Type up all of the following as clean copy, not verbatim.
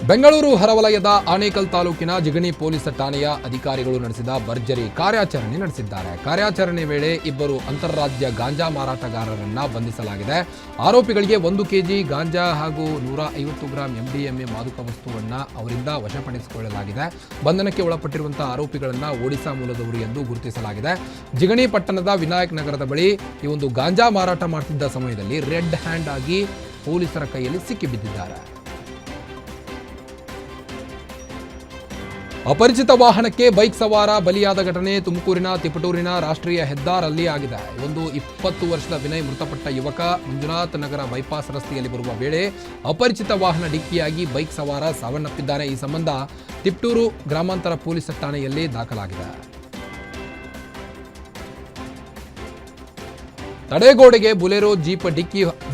ಬೆಂಗಳೂರು ಹೊರವಲಯದ ಆನೇಕಲ್ ತಾಲೂಕಿನ ಜಿಗಣಿ ಪೊಲೀಸ್ ಠಾಣೆಯ ಅಧಿಕಾರಿಗಳು ನಡೆಸಿದ ಭರ್ಜರಿ ಕಾರ್ಯಾಚರಣೆ ನಡೆಸಿದ್ದಾರೆ. ಕಾರ್ಯಾಚರಣೆ ವೇಳೆ ಇಬ್ಬರು ಅಂತಾರಾಜ್ಯ ಗಾಂಜಾ ಮಾರಾಟಗಾರರನ್ನ ಬಂಧಿಸಲಾಗಿದೆ. ಆರೋಪಿಗಳಿಗೆ 1 ಕೆಜಿ ಗಾಂಜಾ ಹಾಗೂ 150 ಗ್ರಾಂ MDMA ಮಾದಕ ವಸ್ತುವನ್ನ ಅವರಿಂದ ವಶಪಡಿಸಿಕೊಳ್ಳಲಾಗಿದೆ. ಬಂಧನಕ್ಕೆ ಒಳಪಟ್ಟಿರುವಂತಹ ಆರೋಪಿಗಳನ್ನ ಒಡಿಶಾ ಮೂಲದವರು ಎಂದು ಗುರುತಿಸಲಾಗಿದೆ. ಜಿಗಣಿ ಪಟ್ಟಣದ ವಿನಾಯಕ್ ನಗರದ ಬಳಿ ಈ ಒಂದು ಗಾಂಜಾ ಮಾರಾಟ ಮಾಡುತ್ತಿದ್ದ ಸಮಯದಲ್ಲಿ ರೆಡ್ ಹ್ಯಾಂಡ್ ಆಗಿ ಪೊಲೀಸರ ಕೈಯಲ್ಲಿ ಸಿಕ್ಕಿಬಿದ್ದಿದ್ದಾರೆ. ಅಪರಿಚಿತ ವಾಹನಕ್ಕೆ ಬೈಕ್ ಸವಾರ ಬಲಿಯಾದ ಘಟನೆ ತುಮಕೂರಿನ ತಿಪಟೂರಿನ ರಾಷ್ಟ್ರೀಯ ಹೆದ್ದಾರಲ್ಲಿ ಆಗಿದೆ. 20 ವರ್ಷದ ವಿನಯ್ ಮೃತಪಟ್ಟ ಯುವಕ ಮಂಜುನಾಥ್ ನಗರ ಬೈಪಾಸ್ ರಸ್ತೆಯಲ್ಲಿ ಬರುವ ವೇಳೆ ಅಪರಿಚಿತ ವಾಹನ ಡಿಕ್ಕಿಯಾಗಿ ಬೈಕ್ ಸವಾರ ಸಾವನ್ನಪ್ಪಿದ್ದಾನೆ. ಈ ಸಂಬಂಧ ತಿಪಟೂರು ಗ್ರಾಮಾಂತರ ಪೊಲೀಸ್ ಠಾಣೆಯಲ್ಲಿ ದಾಖಲಾಗಿದೆ. ತಡೆಗೋಡೆಗೆ ಬುಲೆರೋ ಜೀಪ್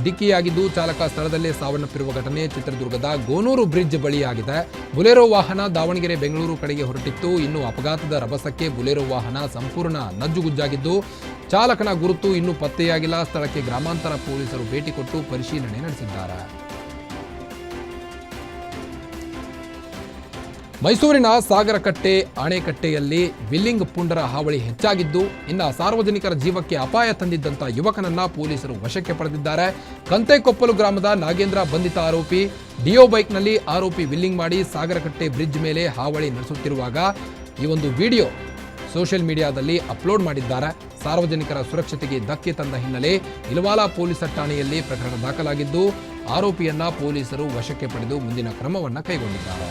ಡಿಕ್ಕಿಯಾಗಿದ್ದು ಚಾಲಕ ಸ್ಥಳದಲ್ಲೇ ಸಾವನ್ನಪ್ಪಿರುವ ಘಟನೆ ಚಿತ್ರದುರ್ಗದ ಗೋನೂರು ಬ್ರಿಡ್ಜ್ ಬಳಿಯಾಗಿದೆ. ಬುಲೆರೋ ವಾಹನ ದಾವಣಗೆರೆ ಬೆಂಗಳೂರು ಕಡೆಗೆ ಹೊರಟಿತ್ತು. ಇನ್ನು ಅಪಘಾತದ ರಭಸಕ್ಕೆ ಬುಲೆರೋ ವಾಹನ ಸಂಪೂರ್ಣ ನಜ್ಜುಗುಜ್ಜಾಗಿದ್ದು ಚಾಲಕನ ಗುರುತು ಇನ್ನೂ ಪತ್ತೆಯಾಗಿಲ್ಲ. ಸ್ಥಳಕ್ಕೆ ಗ್ರಾಮಾಂತರ ಪೊಲೀಸರು ಭೇಟಿ ಕೊಟ್ಟು ಪರಿಶೀಲನೆ ನಡೆಸಿದ್ದಾರೆ. ಮೈಸೂರಿನ ಸಾಗರಕಟ್ಟೆ ಅಣೆಕಟ್ಟೆಯಲ್ಲಿ ವಿಲ್ಲಿಂಗ್ ಪುಂಡರ ಹಾವಳಿ ಹೆಚ್ಚಾಗಿದ್ದು ಇನ್ನು ಸಾರ್ವಜನಿಕರ ಜೀವಕ್ಕೆ ಅಪಾಯ ತಂದಿದ್ದಂಥ ಯುವಕನನ್ನ ಪೊಲೀಸರು ವಶಕ್ಕೆ ಪಡೆದಿದ್ದಾರೆ. ಕಂತೆಕೊಪ್ಪಲು ಗ್ರಾಮದ ನಾಗೇಂದ್ರ ಬಂಧಿತ ಆರೋಪಿ. ಡಿಯೋ ಬೈಕ್ನಲ್ಲಿ ಆರೋಪಿ ವಿಲ್ಲಿಂಗ್ ಮಾಡಿ ಸಾಗರಕಟ್ಟೆ ಬ್ರಿಡ್ಜ್ ಮೇಲೆ ಹಾವಳಿ ನಡೆಸುತ್ತಿರುವಾಗ ಈ ಒಂದು ವಿಡಿಯೋ ಸೋಷಿಯಲ್ ಮೀಡಿಯಾದಲ್ಲಿ ಅಪ್ಲೋಡ್ ಮಾಡಿದ್ದಾರೆ. ಸಾರ್ವಜನಿಕರ ಸುರಕ್ಷತೆಗೆ ಧಕ್ಕೆ ತಂದ ಹಿನ್ನೆಲೆ ಇಲವಾಲ ಪೊಲೀಸ್ ಠಾಣೆಯಲ್ಲಿ ಪ್ರಕರಣ ದಾಖಲಾಗಿದ್ದು ಆರೋಪಿಯನ್ನ ಪೊಲೀಸರು ವಶಕ್ಕೆ ಪಡೆದು ಮುಂದಿನ ಕ್ರಮವನ್ನು ಕೈಗೊಂಡಿದ್ದಾರೆ.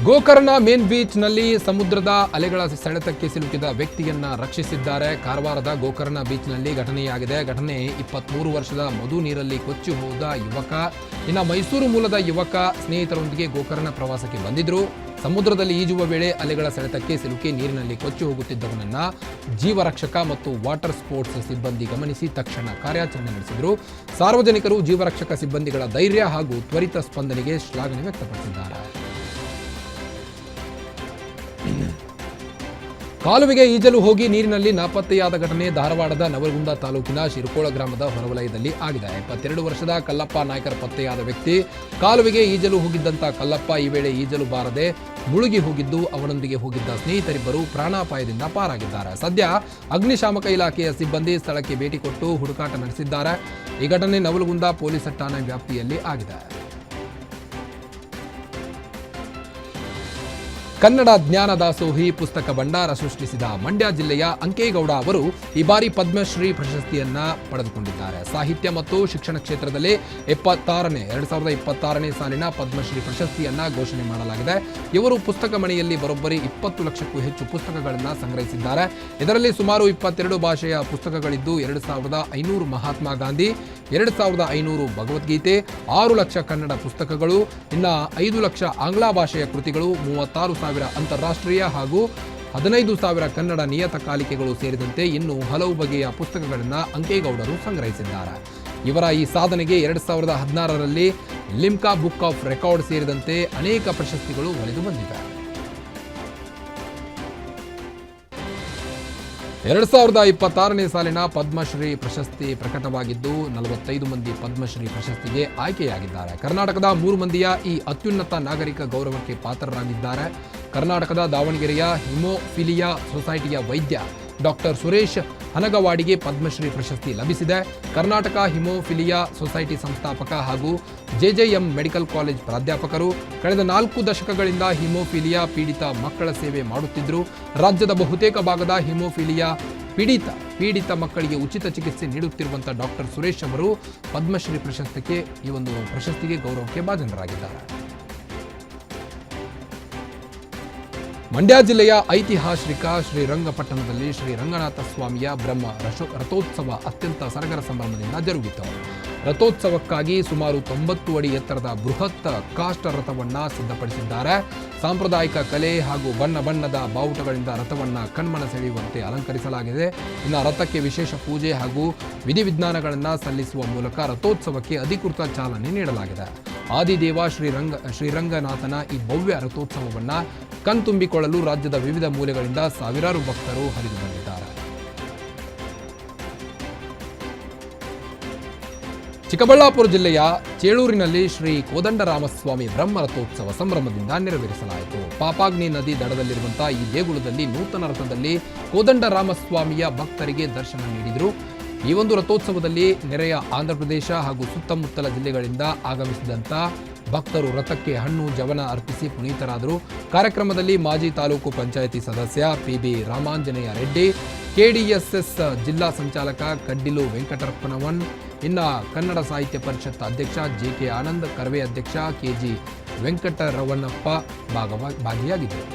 ಗೋಕರ್ಣ ಮೇನ್ ಬೀಚ್ನಲ್ಲಿ ಸಮುದ್ರದ ಅಲೆಗಳ ಸೆಳೆತಕ್ಕೆ ಸಿಲುಕಿದ ವ್ಯಕ್ತಿಯನ್ನ ರಕ್ಷಿಸಿದ್ದಾರೆ. ಕಾರವಾರದ ಗೋಕರ್ಣ ಬೀಚ್ನಲ್ಲಿ ಘಟನೆಯಾಗಿದೆ. ಘಟನೆ 23 ವರ್ಷದ ಮಧು ನೀರಲ್ಲಿ ಕೊಚ್ಚಿ ಹೋದ ಯುವಕ. ಇನ್ನು ಮೈಸೂರು ಮೂಲದ ಯುವಕ ಸ್ನೇಹಿತರೊಂದಿಗೆ ಗೋಕರ್ಣ ಪ್ರವಾಸಕ್ಕೆ ಬಂದಿದ್ರು. ಸಮುದ್ರದಲ್ಲಿ ಈಜುವ ವೇಳೆ ಅಲೆಗಳ ಸೆಳೆತಕ್ಕೆ ಸಿಲುಕಿ ನೀರಿನಲ್ಲಿ ಕೊಚ್ಚಿ ಹೋಗುತ್ತಿದ್ದವನನ್ನ ಜೀವರಕ್ಷಕ ಮತ್ತು ವಾಟರ್ ಸ್ಪೋರ್ಟ್ಸ್ ಸಿಬ್ಬಂದಿ ಗಮನಿಸಿ ತಕ್ಷಣ ಕಾರ್ಯಾಚರಣೆ ನಡೆಸಿದರು. ಸಾರ್ವಜನಿಕರು ಜೀವರಕ್ಷಕ ಸಿಬ್ಬಂದಿಗಳ ಧೈರ್ಯ ಹಾಗೂ ತ್ವರಿತ ಸ್ಪಂದನೆಗೆ ಶ್ಲಾಘನೆ ವ್ಯಕ್ತಪಡಿಸಿದ್ದಾರೆ. ಕಾಲುವೆಗೆ ಈಜಲು ಹೋಗಿ ನೀರಿನಲ್ಲಿ ನಾಪತ್ತೆಯಾದ ಘಟನೆ ಧಾರವಾಡದ ನವಲಗುಂದ ತಾಲೂಕಿನ ಶಿರಕೋಳ ಗ್ರಾಮದ ಹೊರವಲಯದಲ್ಲಿ ಆಗಿದೆ. 22 ವರ್ಷದ ಕಲ್ಲಪ್ಪ ನಾಯ್ಕರ್ ಪತ್ತೆಯಾದ ವ್ಯಕ್ತಿ. ಕಾಲುವೆಗೆ ಈಜಲು ಹೋಗಿದ್ದಂತ ಕಲ್ಲಪ್ಪ ಈ ವೇಳೆ ಈಜಲು ಬಾರದೆ ಮುಳುಗಿ ಹೋಗಿದ್ದು ಅವನೊಂದಿಗೆ ಹೋಗಿದ್ದ ಸ್ನೇಹಿತರಿಬ್ಬರು ಪ್ರಾಣಾಪಾಯದಿಂದ ಪಾರಾಗಿದ್ದಾರೆ. ಸದ್ಯ ಅಗ್ನಿಶಾಮಕ ಇಲಾಖೆಯ ಸಿಬ್ಬಂದಿ ಸ್ಥಳಕ್ಕೆ ಭೇಟಿ ಕೊಟ್ಟು ಹುಡುಕಾಟ ನಡೆಸಿದ್ದಾರೆ. ಈ ಘಟನೆ ನವಲಗುಂದ ಪೊಲೀಸ್ ಠಾಣೆ ವ್ಯಾಪ್ತಿಯಲ್ಲಿ ಆಗಿದೆ. ಕನ್ನಡ ಜ್ಞಾನ ದಾಸೋಹಿ ಪುಸ್ತಕ ಭಂಡಾರ ಸೃಷ್ಟಿಸಿದ ಮಂಡ್ಯ ಜಿಲ್ಲೆಯ ಅಂಕೇಗೌಡ ಅವರು ಈ ಬಾರಿ ಪದ್ಮಶ್ರೀ ಪ್ರಶಸ್ತಿಯನ್ನ ಪಡೆದುಕೊಂಡಿದ್ದಾರೆ. ಸಾಹಿತ್ಯ ಮತ್ತು ಶಿಕ್ಷಣ ಕ್ಷೇತ್ರದಲ್ಲಿ 2026ನೇ ಸಾಲಿನ ಪದ್ಮಶ್ರೀ ಪ್ರಶಸ್ತಿಯನ್ನ ಘೋಷಣೆ ಮಾಡಲಾಗಿದೆ. ಇವರು ಪುಸ್ತಕ ಮನೆಯಲ್ಲಿ ಬರೋಬ್ಬರಿ 20 ಲಕ್ಷಕ್ಕೂ ಹೆಚ್ಚು ಪುಸ್ತಕಗಳನ್ನು ಸಂಗ್ರಹಿಸಿದ್ದಾರೆ. ಇದರಲ್ಲಿ ಸುಮಾರು 22 ಭಾಷೆಯ ಪುಸ್ತಕಗಳಿದ್ದು 2500 ಮಹಾತ್ಮ ಗಾಂಧಿ, 2500 ಭಗವದ್ಗೀತೆ, 6 ಲಕ್ಷ ಕನ್ನಡ ಪುಸ್ತಕಗಳು, ಇನ್ನ 5 ಲಕ್ಷ ಆಂಗ್ಲ ಭಾಷೆಯ ಕೃತಿಗಳು, 36,000 ಅಂತಾರಾಷ್ಟ್ರೀಯ ಹಾಗೂ 15,000 ಕನ್ನಡ ನಿಯತಕಾಲಿಕೆಗಳು ಸೇರಿದಂತೆ ಇನ್ನೂ ಹಲವು ಬಗೆಯ ಪುಸ್ತಕಗಳನ್ನು ಅಂಕೇಗೌಡರು ಸಂಗ್ರಹಿಸಿದ್ದಾರೆ. ಇವರ ಈ ಸಾಧನೆಗೆ 2016ರಲ್ಲಿ ಲಿಮ್ಕಾ ಬುಕ್ ಆಫ್ ರೆಕಾರ್ಡ್ ಸೇರಿದಂತೆ ಅನೇಕ ಪ್ರಶಸ್ತಿಗಳು ಒಲಿದು ಬಂದಿವೆ. 2026ನೇ ಸಾಲಿನ ಪದ್ಮಶ್ರೀ ಪ್ರಶಸ್ತಿ ಪ್ರಕಟವಾಗಿದ್ದು 45 ಮಂದಿ ಪದ್ಮಶ್ರೀ ಪ್ರಶಸ್ತಿಗೆ ಆಯ್ಕೆಯಾಗಿದ್ದಾರೆ. ಕರ್ನಾಟಕದ 3 ಮಂದಿಯ ಈ ಅತ್ಯುನ್ನತ ನಾಗರಿಕ ಗೌರವಕ್ಕೆ ಪಾತ್ರರಾಗಿದ್ದಾರೆ. ಕರ್ನಾಟಕದ ದಾವಣಗೆರೆಯ ಹಿಮೋಫಿಲಿಯಾ ಸೊಸೈಟಿಯ ವೈದ್ಯ ಡಾಕ್ಟರ್ ಸುರೇಶ್ ಹನಗವಾಡಿಗೆ ಪದ್ಮಶ್ರೀ ಪ್ರಶಸ್ತಿ ಲಭಿಸಿದೆ. ಕರ್ನಾಟಕ ಹಿಮೋಫಿಲಿಯಾ ಸೊಸೈಟಿ ಸಂಸ್ಥಾಪಕ ಹಾಗೂ JJM ಮೆಡಿಕಲ್ ಕಾಲೇಜ್ ಪ್ರಾಧ್ಯಾಪಕರು. ಕಳೆದ 4 ದಶಕಗಳಿಂದ ಹಿಮೋಫಿಲಿಯಾ ಪೀಡಿತ ಮಕ್ಕಳ ಸೇವೆ ಮಾಡುತ್ತಿದ್ದರು. ರಾಜ್ಯದ ಬಹುತೇಕ ಭಾಗದ ಹಿಮೋಫಿಲಿಯಾ ಪೀಡಿತ ಮಕ್ಕಳಿಗೆ ಉಚಿತ ಚಿಕಿತ್ಸೆ ನೀಡುತ್ತಿರುವಂತಹ ಡಾಕ್ಟರ್ ಸುರೇಶ್ ಅವರು ಪದ್ಮಶ್ರೀ ಪ್ರಶಸ್ತಿಗೆ ಗೌರವಕ್ಕೆ ಭಾಜನರಾಗಿದ್ದಾರೆ. ಮಂಡ್ಯ ಜಿಲ್ಲೆಯ ಐತಿಹಾಸಿಕ ಶ್ರೀರಂಗಪಟ್ಟಣದಲ್ಲಿ ಶ್ರೀ ರಂಗನಾಥ ಸ್ವಾಮಿಯ ಬ್ರಹ್ಮ ರಥೋತ್ಸವ ಅತ್ಯಂತ ಸಡಗರ ಸಂಭ್ರಮದಿಂದ ಜರುಗಿತು. ರಥೋತ್ಸವಕ್ಕಾಗಿ ಸುಮಾರು 90 ಅಡಿ ಎತ್ತರದ ಬೃಹತ್ ಕಾಷ್ಟ ರಥವನ್ನು ಸಿದ್ಧಪಡಿಸಿದ್ದಾರೆ. ಸಾಂಪ್ರದಾಯಿಕ ಕಲೆ ಹಾಗೂ ಬಣ್ಣ ಬಣ್ಣದ ಬಾವುಟಗಳಿಂದ ರಥವನ್ನು ಕಣ್ಮನ ಸೆಳೆಯುವಂತೆ ಅಲಂಕರಿಸಲಾಗಿದೆ. ಇನ್ನು ರಥಕ್ಕೆ ವಿಶೇಷ ಪೂಜೆ ಹಾಗೂ ವಿಧಿವಿಧಾನಗಳನ್ನು ಸಲ್ಲಿಸುವ ಮೂಲಕ ರಥೋತ್ಸವಕ್ಕೆ ಅಧಿಕೃತ ಚಾಲನೆ ನೀಡಲಾಗಿದೆ. ಆದಿದೇವ ಶ್ರೀರಂಗನಾಥನ ಈ ಭವ್ಯ ರಥೋತ್ಸವವನ್ನು ಕಣ್ತುಂಬಿಕೊಳ್ಳಲು ರಾಜ್ಯದ ವಿವಿಧ ಮೂಲೆಗಳಿಂದ ಸಾವಿರಾರು ಭಕ್ತರು ಹರಿದು ಬಂದಿದ್ದಾರೆ. ಚಿಕ್ಕಬಳ್ಳಾಪುರ ಜಿಲ್ಲೆಯ ಚೇಳೂರಿನಲ್ಲಿ ಶ್ರೀ ಕೋದಂಡರಾಮಸ್ವಾಮಿ ಬ್ರಹ್ಮ ರಥೋತ್ಸವ ಸಂಭ್ರಮದಿಂದ ನೆರವೇರಿಸಲಾಯಿತು. ಪಾಪಾಗ್ನಿ ನದಿ ದಡದಲ್ಲಿರುವಂತಹ ಈ ದೇಗುಲದಲ್ಲಿ ನೂತನ ರಥದಲ್ಲಿ ಕೋದಂಡರಾಮಸ್ವಾಮಿಯ ಭಕ್ತರಿಗೆ ದರ್ಶನ ನೀಡಿದರು. ಈ ಒಂದು ರಥೋತ್ಸವದಲ್ಲಿ ನೆರೆಯ ಆಂಧ್ರಪ್ರದೇಶ ಹಾಗೂ ಸುತ್ತಮುತ್ತಲ ಜಿಲ್ಲೆಗಳಿಂದ ಆಗಮಿಸಿದಂಥ ಭಕ್ತರು ರಥಕ್ಕೆ ಹಣ್ಣು ಜವನ ಅರ್ಪಿಸಿ ಪುನೀತರಾದರು. ಕಾರ್ಯಕ್ರಮದಲ್ಲಿ ಮಾಜಿ ತಾಲೂಕು ಪಂಚಾಯಿತಿ ಸದಸ್ಯ PB ರಾಮಾಂಜನೇಯ ರೆಡ್ಡಿ, KDSS ಜಿಲ್ಲಾ ಸಂಚಾಲಕ ಕಡ್ಡಿಲು ವೆಂಕಟರಪ್ಪನವನ್, ಇನ್ನು ಕನ್ನಡ ಸಾಹಿತ್ಯ ಪರಿಷತ್ ಅಧ್ಯಕ್ಷ JK ಆನಂದ್, ಕರವೇ ಅಧ್ಯಕ್ಷ KG ವೆಂಕಟರವಣಪ್ಪ ಭಾಗಿಯಾಗಿದ್ದರು.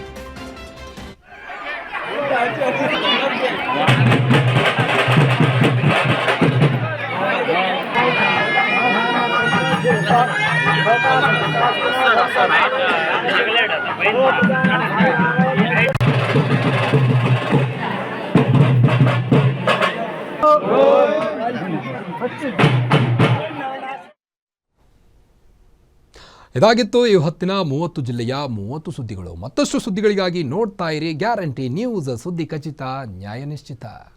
ಇದಾಗಿತ್ತು ಈ ಹೊತ್ತಿನ 30 ಜಿಲ್ಲೆಯ 30 ಸುದ್ದಿಗಳು. ಮತ್ತಷ್ಟು ಸುದ್ದಿಗಳಿಗಾಗಿ ನೋಡ್ತಾ ಇರಿ ಗ್ಯಾರಂಟಿ ನ್ಯೂಸ್, ಸುದ್ದಿ ಖಚಿತ, ನ್ಯಾಯ ನಿಶ್ಚಿತ.